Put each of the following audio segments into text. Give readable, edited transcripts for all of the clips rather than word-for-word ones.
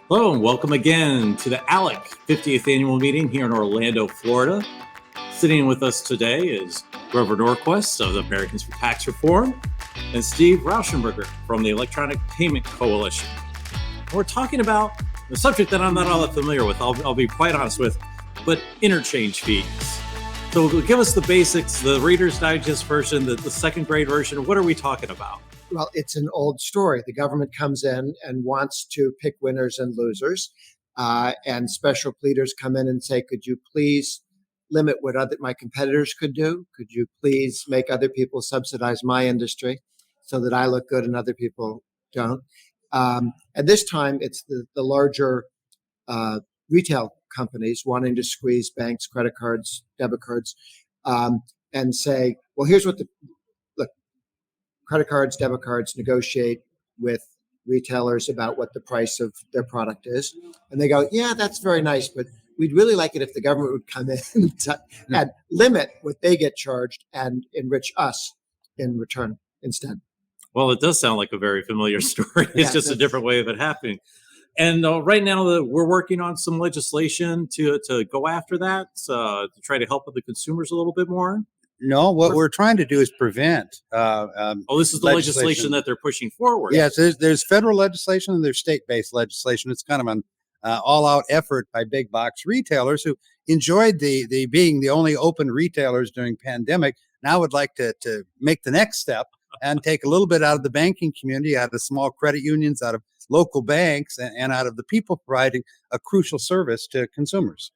Hello and welcome again to the ALEC 50th annual meeting here in Orlando, Florida. Sitting with us today is Grover Norquist of the Americans for Tax Reform and Steve Rauschenberger from the Electronic Payment Coalition. We're talking about the subject that I'm not all that familiar with, I'll be quite honest with, but interchange fees. So give us the basics, the Reader's Digest version, the second grade version. What are we talking about? Well, it's an old story. The government comes in and wants to pick winners and losers, and special pleaders come in and say, could you please limit what my competitors could do? Could you please make other people subsidize my industry so that I look good and other people don't? And this time, it's the larger retail companies wanting to squeeze banks, credit cards, debit cards, and say, well, here's what credit cards, debit cards negotiate with retailers about what the price of their product is. And they go, yeah, that's very nice, but we'd really like it if the government would come in and limit what they get charged and enrich us in return instead. Well, it does sound like a very familiar story. It's just a different way of it happening. And right now, we're working on some legislation to go after that, to try to help the consumers a little bit more. No, what we're trying to do is prevent. This is the legislation that they're pushing forward. Yes, there's federal legislation and there's state-based legislation. It's kind of an all-out effort by big box retailers who enjoyed the being the only open retailers during pandemic. Now would like to make the next step and take a little bit out of the banking community, out of the small credit unions, out of local banks, and out of the people providing a crucial service to consumers.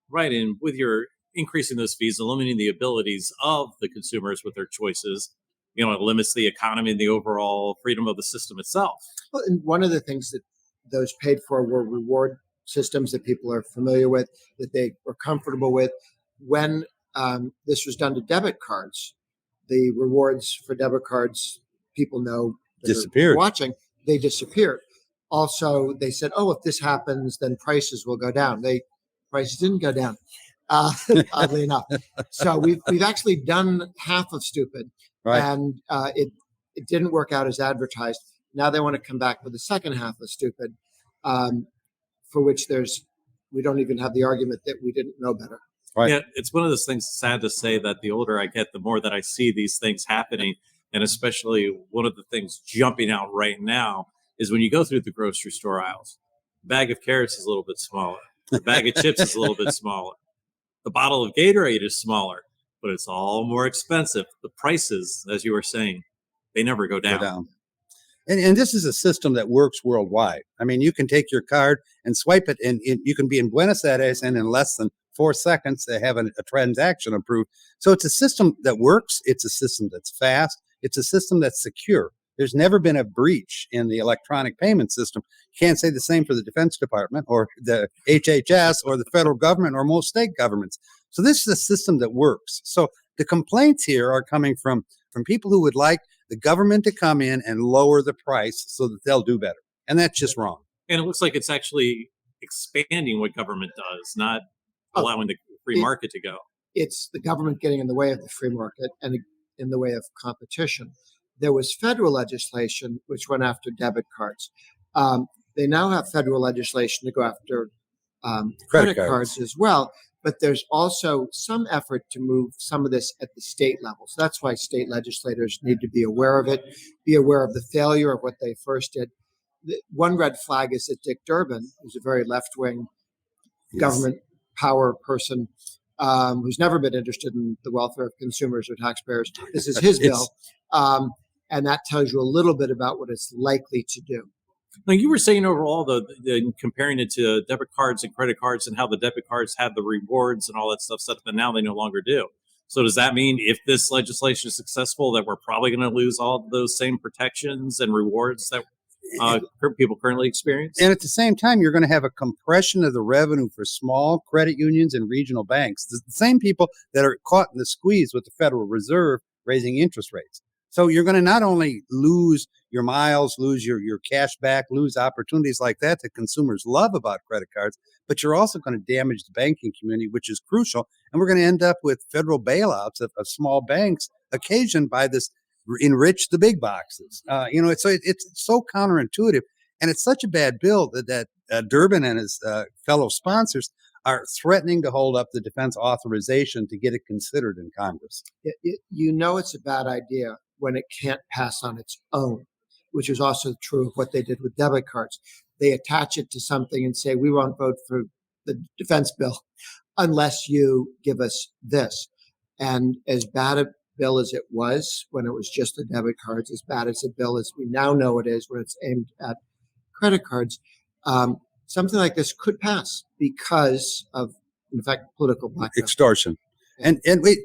Right, and with your increasing those fees, limiting the abilities of the consumers with their choices, it limits the economy and the overall freedom of the system itself. Well, and one of the things that those paid for were reward systems that people are familiar with, that they were comfortable with. When this was done to debit cards, the rewards for debit cards, people know disappeared. Watching, they disappeared. Also, they said, oh, if this happens, then prices will go down. Prices didn't go down. Oddly enough. So we've actually done half of stupid, right. And it didn't work out as advertised. Now they want to come back with the second half of stupid, for which we don't even have the argument that we didn't know better. Right. Yeah, it's one of those things, sad to say, that the older I get, the more that I see these things happening. And especially one of the things jumping out right now is when you go through the grocery store aisles, the bag of carrots is a little bit smaller. The bag of chips is a little bit smaller. The bottle of Gatorade is smaller, but it's all more expensive. The prices, as you were saying, they never go down. And this is a system that works worldwide. I mean, you can take your card and swipe it, and you can be in Buenos Aires and in less than 4 seconds to have a transaction approved. So it's a system that works. It's a system that's fast. It's a system that's secure. There's never been a breach in the electronic payment system. You can't say the same for the Defense Department or the HHS or the federal government or most state governments. So this is a system that works. So the complaints here are coming from people who would like the government to come in and lower the price so that they'll do better. And that's just wrong. And it looks like it's actually expanding what government does, not allowing the free market to go. It's the government getting in the way of the free market and in the way of competition. There was federal legislation which went after debit cards. They now have federal legislation to go after credit cards as well. But there's also some effort to move some of this at the state level. So that's why state legislators need to be aware of it, be aware of the failure of what they first did. One red flag is that Dick Durbin, who's a very left-wing government power person, who's never been interested in the welfare of consumers or taxpayers. This is his bill. And that tells you a little bit about what it's likely to do. Now, you were saying overall, comparing it to debit cards and credit cards and how the debit cards had the rewards and all that stuff, but now they no longer do. So does that mean if this legislation is successful that we're probably going to lose all of those same protections and rewards that people currently experience? And at the same time, you're going to have a compression of the revenue for small credit unions and regional banks, the same people that are caught in the squeeze with the Federal Reserve raising interest rates. So you're going to not only lose your miles, lose your cash back, lose opportunities like that consumers love about credit cards, but you're also going to damage the banking community, which is crucial. And we're going to end up with federal bailouts of small banks occasioned by this enrich the big boxes. So it's so counterintuitive. And it's such a bad bill that Durbin and his fellow sponsors are threatening to hold up the defense authorization to get it considered in Congress. It's a bad idea when it can't pass on its own, which is also true of what they did with debit cards. They attach it to something and say, we won't vote for the defense bill unless you give us this. And as bad a bill as it was when it was just the debit cards, as bad as a bill as we now know it is when it's aimed at credit cards, something like this could pass because of, in fact, political blackmail. Extortion. And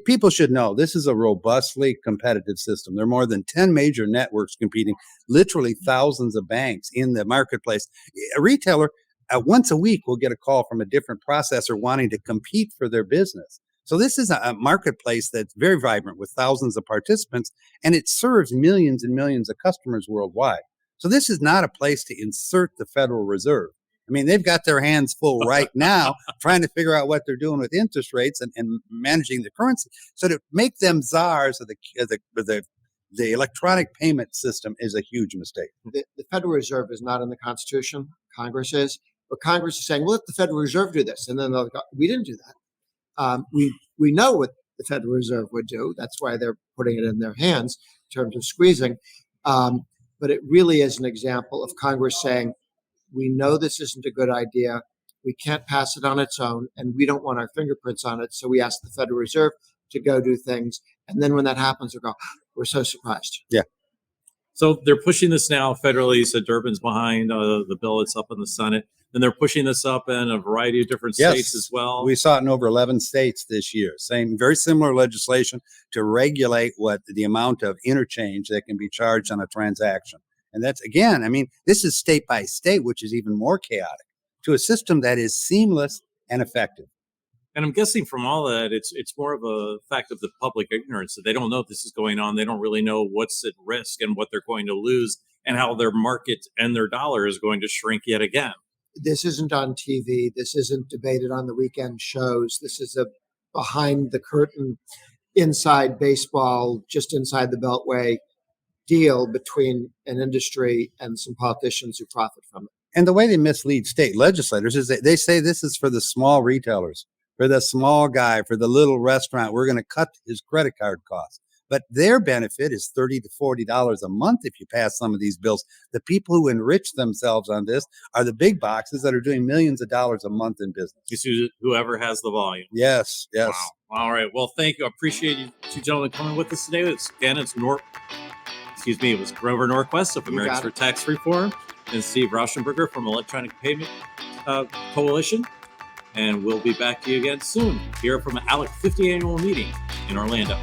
people should know this is a robustly competitive system. There are more than 10 major networks competing, literally thousands of banks in the marketplace. A retailer once a week will get a call from a different processor wanting to compete for their business. So this is a marketplace that's very vibrant with thousands of participants, and it serves millions and millions of customers worldwide. So this is not a place to insert the Federal Reserve. I mean, they've got their hands full right now trying to figure out what they're doing with interest rates and managing the currency. So to make them czars of the electronic payment system is a huge mistake. The Federal Reserve is not in the Constitution. Congress is. But Congress is saying, well, let the Federal Reserve do this. And then they'll go, we didn't do that. We know what the Federal Reserve would do. That's why they're putting it in their hands in terms of squeezing. But it really is an example of Congress saying, we know this isn't a good idea. We can't pass it on its own, and we don't want our fingerprints on it. So we ask the Federal Reserve to go do things. And then when that happens, we go, we're so surprised. Yeah. So they're pushing this now federally. So Durbin's behind the bill. It's up in the Senate. And they're pushing this up in a variety of different states as well. We saw it in over 11 states this year. Very similar legislation to regulate the amount of interchange that can be charged on a transaction. And that's, again, I mean, this is state by state, which is even more chaotic, to a system that is seamless and effective. And I'm guessing from all that, it's more of a fact of the public ignorance that they don't know this is going on. They don't really know what's at risk and what they're going to lose and how their market and their dollar is going to shrink yet again. This isn't on TV. This isn't debated on the weekend shows. This is a behind the curtain, inside baseball, just inside the Beltway deal between an industry and some politicians who profit from it. And the way they mislead state legislators is they say this is for the small retailers, for the small guy, for the little restaurant. We're going to cut his credit card costs. But their benefit is $30 to $40 a month if you pass some of these bills. The people who enrich themselves on this are the big boxes that are doing millions of dollars a month in business. It's whoever has the volume. Yes. Wow. All right. Well, thank you. I appreciate you two gentlemen coming with us today. It was Grover Norquist of Americans for Tax Reform and Steve Rauschenberger from Electronic Payment Coalition. And we'll be back to you again soon here from an ALEC 50 annual meeting in Orlando.